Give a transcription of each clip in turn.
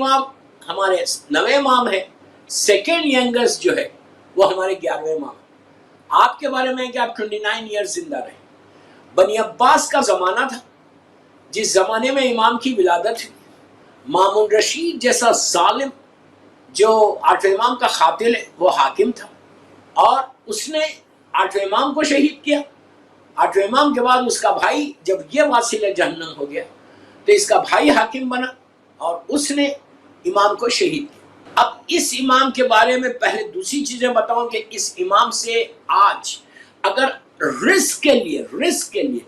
امام ہمارے 9ویں امام ہے، سیکنڈ ینگسٹ جو ہے وہ ہمارے 11ویں امام ہے۔ آپ کے بارے میں کہ آپ 29 ایئرز زندہ رہے۔ بنی عباس کا زمانہ تھا جس زمانے میں امام کی ولادت ہوئی۔ مامون رشید جیسا ظالم جو 8ویں امام کا قاتل ہے وہ حاکم تھا، اور اس نے 8ویں امام کو شہید کیا۔ 8ویں امام کے بعد اس کا بھائی، جب یہ واصل جہنم ہو گیا تو اس کا بھائی حاکم بنا اور اس نے امام کو شہید کیا۔ اب اس امام کے بارے میں پہلے دوسری چیزیں بتاؤں کہ اس امام سے آج اگر رزق کے لیے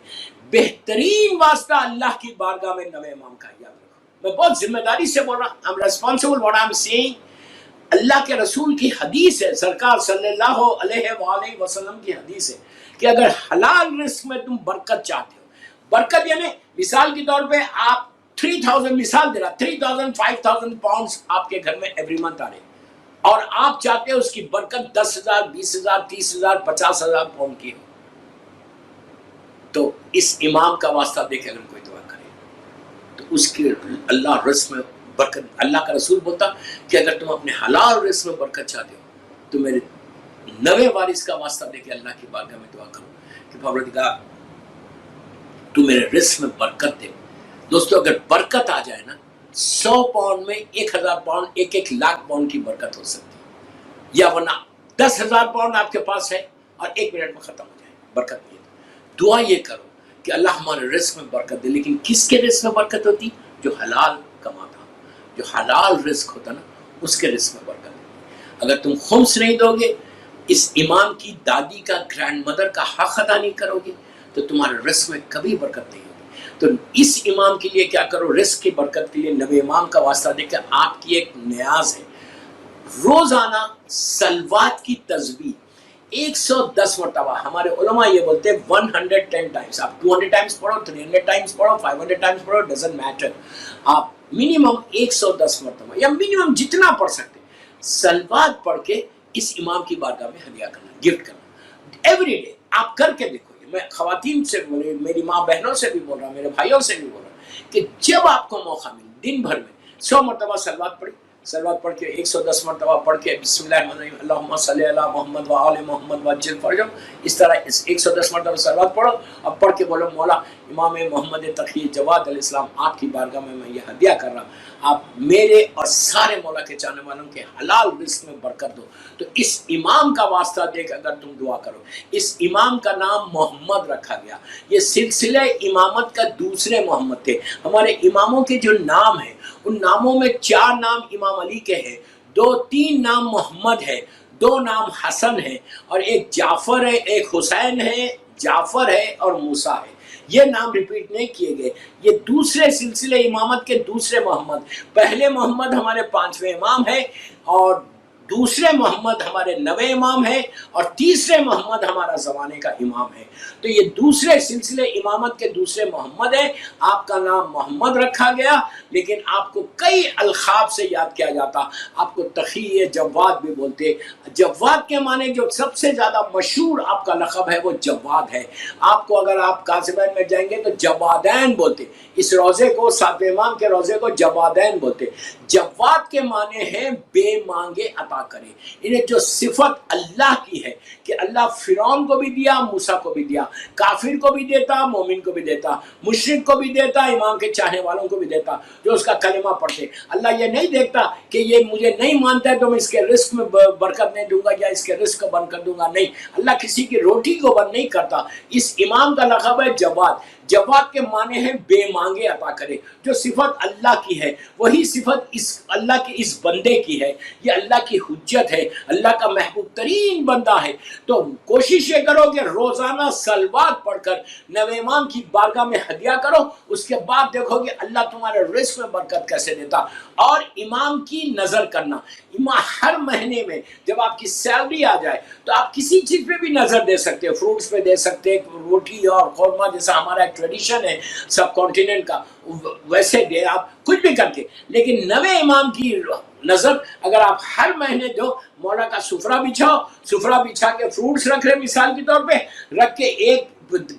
بہترین واسطہ اللہ کی بارگاہ میں 9ویں امام کا یاد رکھو۔ میں بہت ذمہ داری سے بول رہا ہوں، I'm responsible what I'm saying۔ اللہ کے رسول کی حدیث ہے، سرکار صلی اللہ علیہ وآلہ وسلم کی حدیث ہے کہ اگر حلال رزق میں تم برکت چاہتے ہو، برکت یعنی مثال کے طور پہ آپ 3000 مثال دے رہا 3000 5000 پاؤنڈز آپ کے گھر میں ایوری منتھ آ رہے ہیں، اور آپ چاہتے ہو اس کی برکت 10,000 20,000 30,000 50,000 پاؤنڈ کی ہو، تو اس امام کا واسطہ دے کے اگر کوئی دعا کرے تو اس کی اللہ رزق میں برکت۔ اللہ کا رسول بولتا کہ اگر تم اپنے حلال رزق میں برکت چاہتے ہو تو میرے 9ویں وارث کا واسطہ دے کے اللہ کی بارگاہ میں دعا کرو کہ پروردگار تو میرے رزق میں برکت دے۔ دوستو اگر برکت آ جائے نا، 100 پاؤنڈ میں 1000 پاؤنڈ 1 لاکھ پاؤنڈ کی برکت ہو سکتی ہے، یا ورنہ 10,000 پاؤنڈ آپ کے پاس ہے اور 1 منٹ میں ختم ہو جائے، برکت نہیں ہے۔ دعا یہ کرو کہ اللہ ہمارے رزق میں برکت دے، لیکن کس کے رزق میں برکت ہوتی؟ جو حلال کماتا، جو حلال رزق ہوتا نا اس کے رزق میں برکت دے۔ اگر تم خمس نہیں دو گے، اس امام کی دادی کا گرینڈ مدر کا حق ادا نہیں کرو گے تو تمہارے رزق میں کبھی برکت نہیں ہوگی۔ تو اس امام کے لیے کیا کرو، رزق کی برکت کے لیے 9ویں امام کا واسطہ دے کر آپ کی ایک نیاز ہے، روزانہ سلوات کی تسبیح 110 مرتبہ۔ ہمارے علماء یہ بولتے ہیں 110 ٹائمز، آپ 200 ٹائمز پڑھو، 300 ٹائمز پڑھو، 500 ٹائمز پڑھو، ڈزنٹ میٹر، آپ منیمم 110 مرتبہ یا منیمم جتنا پڑھ سکتے سلوات پڑھ کے اس امام کی بارگاہ میں ہدیہ کرنا، گفٹ کرنا ایوری ڈے۔ آپ کر کے دیکھو، میں خواتین سے بول رہا ہوں، میری ماں بہنوں سے بھی بول رہا ہوں، میرے بھائیوں سے بھی بول رہا ہوں کہ جب آپ کو موقع ملے دن بھر میں 100 مرتبہ سلوات پڑھی، سلوات پڑھ کے 110 مرتبہ پڑھ کے بسم اللہ الرحمن الرحیم اللہم صلی علی محمد و آل محمد وعجل فرجہم، اس طرح 110 مرتبہ سلوات پڑھو اور پڑھ کے بولو مولا امام محمد تقی جواد علیہ السلام آپ کی بارگاہ میں یہ ہدیہ کر رہا ہوں، آپ میرے اور سارے مولا کے چاہنے والوں کے حلال رزق میں برکت دو۔ تو اس امام کا واسطہ دے کے اگر تم دعا کرو، اس امام کا نام محمد رکھا گیا، یہ سلسلہ امامت کا دوسرے محمد تھے۔ ہمارے اماموں کے جو نام ہیں ان ناموں میں 4 نام امام علی کے ہیں، 2-3 نام محمد ہے، 2 نام حسن ہے، اور ایک جعفر ہے، ایک حسین ہے، جعفر ہے اور موسیٰ ہے۔ یہ نام ریپیٹ نہیں کیے گئے، یہ دوسرے سلسلے امامت کے دوسرے محمد۔ پہلے محمد ہمارے 5ویں امام ہے، اور دوسرے محمد ہمارے 9ویں امام ہے، اور تیسرے محمد ہمارا زمانے کا امام ہے۔ تو یہ دوسرے سلسلے امامت کے دوسرے محمد ہے۔ آپ کا نام محمد رکھا گیا، لیکن آپ کو کئی القاب سے یاد کیا جاتا، آپ کو تقی جواد بھی بولتے۔ جواد کے معنی جو سب سے زیادہ مشہور آپ کا لقب ہے وہ جواد ہے۔ آپ کو اگر آپ قاسمین میں جائیں گے تو جوادین بولتے، اس روزے کو 7ویں امام کے روزے کو جوادین بولتے۔ جواد کے معنی ہیں بے مانگے عطا کرے، انہیں جو صفت اللہ کی ہے کہ اللہ فرعون کو بھی دیا، موسیٰ کو بھی دیا، کافر کو بھی دیتا، مومن کو بھی دیتا، مشرک کو بھی دیتا، امام کے چاہنے والوں کو بھی دیتا جو اس کا کلمہ پڑھتے۔ اللہ یہ نہیں دیکھتا کہ یہ مجھے نہیں مانتا ہے تو میں اس کے رزق میں برکت نہیں دوں گا یا اس کے رزق کو بند کر دوں گا، نہیں، اللہ کسی کی روٹی کو بند نہیں کرتا۔ اس امام کا لقب ہے جواد۔ جواد کے معنی ہے بے مانگے عطا کرے، جو صفت اللہ کی ہے وہی صفت اس اللہ کے اس بندے کی ہے، یہ اللہ کی حجت ہے، اللہ کا محبوب ترین بندہ ہے۔ تو کوشش یہ کرو کہ روزانہ سلوات پڑھ کر 9ویں امام کی بارگاہ میں ہدیہ کرو، اس کے بعد دیکھو گے اللہ تمہارے رزق میں برکت کیسے دیتا۔ اور امام کی نظر کرنا، امام ہر مہینے میں جب آپ کی سیلری آ جائے تو آپ کسی چیز پہ بھی نظر دے سکتے، فروٹس پہ دے سکتے، روٹی اور قورمہ جیسا ہمارا ایک ٹریڈیشن ہے سب کانٹیننٹ کا، ویسے دے آپ کچھ بھی کر کے، لیکن 9ویں امام کی نظر اگر آپ ہر مہینے دو، مولا کا سفرہ بچھاؤ، سفرہ بچھا کے فروٹس رکھ رہے مثال کے طور پہ، رکھ کے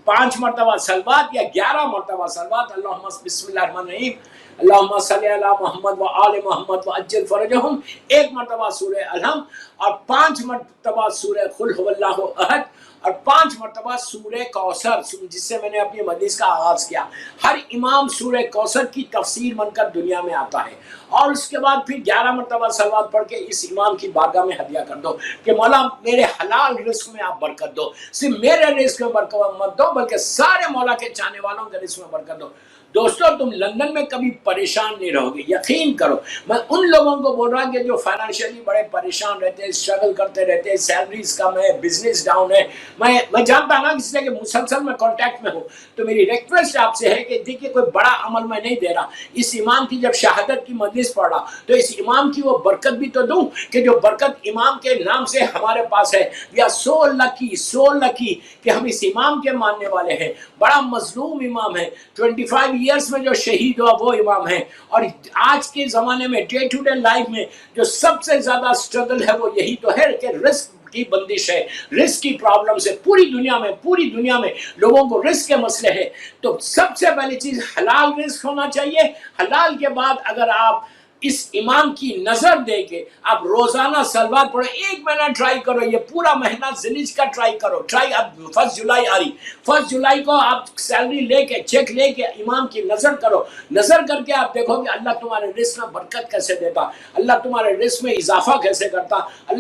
5 مرتبہ سلوات یا 11 مرتبہ سلوات، اللہم بسم اللہ الرحمن الرحیم اللہم صلی علی محمد و آل محمد و عجل فرجہم، ایک مرتبہ سورہ الحم، اور 5 مرتبہ سورہ قل هو اللہ احد، اور 5 مرتبہ سورہ کوثر، جس سے میں نے اپنی مجلس کا آغاز کیا۔ ہر امام سورہ کوثر کی تفسیر بن کر دنیا میں آتا ہے، اور اس کے بعد پھر 11 مرتبہ صلوات پڑھ کے اس امام کی بارگاہ میں ہدیہ کر دو کہ مولا میرے حلال رزق میں آپ برکت دو، صرف میرے رزق میں برکت مت دو بلکہ سارے مولا کے چاہنے والوں کے رزق میں برکت دو۔ دوستو تم لندن میں کبھی پریشان نہیں رہو گے، یقین کرو۔ میں ان لوگوں کو بول رہا ہوں کہ جو فائنینشلی بڑے پریشان رہتے ہیں، اسٹرگل کرتے رہتے ہیں، سیلریز کم ہے، بزنس ڈاؤن ہے، میں جانتا نا اس لیے کہ مسلسل میں کانٹیکٹ میں ہوں، تو میری ریکویسٹ آپ سے ہے کہ دیکھیے کوئی بڑا عمل میں نہیں دے رہا، اس امام کی جب شہادت کی مجلس پڑھ رہا تو اس امام کی وہ برکت بھی تو دوں کہ جو برکت امام کے نام سے ہمارے پاس ہے۔ وی آر سو لکی کہ ہم اس امام کے ماننے والے ہیں۔ بڑا مظلوم امام ہے، 25 ایئرس میں جو شہید ہوا وہ امام ہے، اور آج کے زمانے میں ڈے ٹو ڈے لائف میں جو سب سے زیادہ اسٹرگل ہے وہ یہی تو ہے کہ رزق کی بندش ہے، رزق کی پرابلم سے پوری دنیا میں لوگوں کو رزق کے مسئلے ہیں۔ تو سب سے پہلی چیز حلال رزق ہونا چاہیے۔ حلال کے بعد اگر آپ اس امام کی نظر دے کے آپ روزانہ صلوات پڑھو، 1 مہینہ ٹرائی کرو، یہ پورا مہینہ ذیلحج کا ٹرائی کرو، اب 1 جولائی آ رہی، 1 جولائی کو آپ سیلری لے کے چیک لے کے امام کی نظر کرو، نظر کر کے آپ دیکھو کہ اللہ تمہارے رزق میں برکت کیسے دیتا، اللہ تمہارے رزق میں اضافہ کیسے کرتا، اللہ